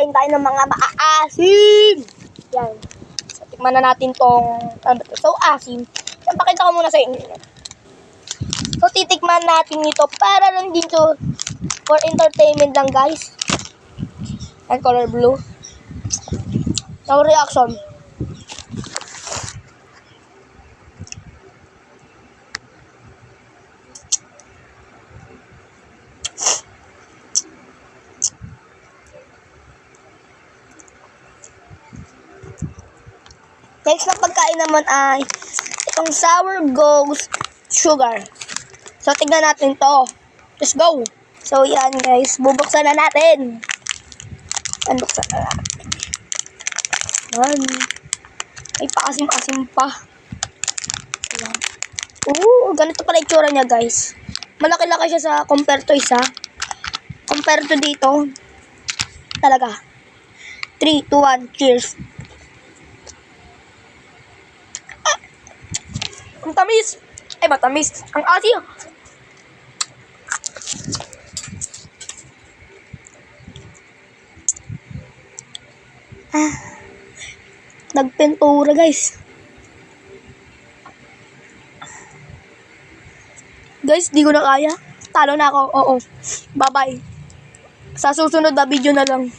Kakain tayo ng mga maaasim. Yan. So, tikman na natin tong, so asim. Yan, pakita ko muna sa inyo. So, titikman natin ito para lang dito for entertainment lang, guys. And color blue. So, reaction. Next na pagkain naman ay itong sour ghost sugar. So, tignan natin to. Let's go! So, yan guys. Bubuksan na natin. Buksan na natin. Yan. May paasim-asim pa. Yan. Ganito pala itsura niya guys. Malaki-laki siya sa compare to isa. Compare to dito. Talaga. 3, 2, 1, cheers! Ang tamis! Ay, matamis. Ang asim. Nagpintura, guys. Guys, di ko na kaya. Talo na ako. Oo. Bye-bye. Sa susunod na video na lang.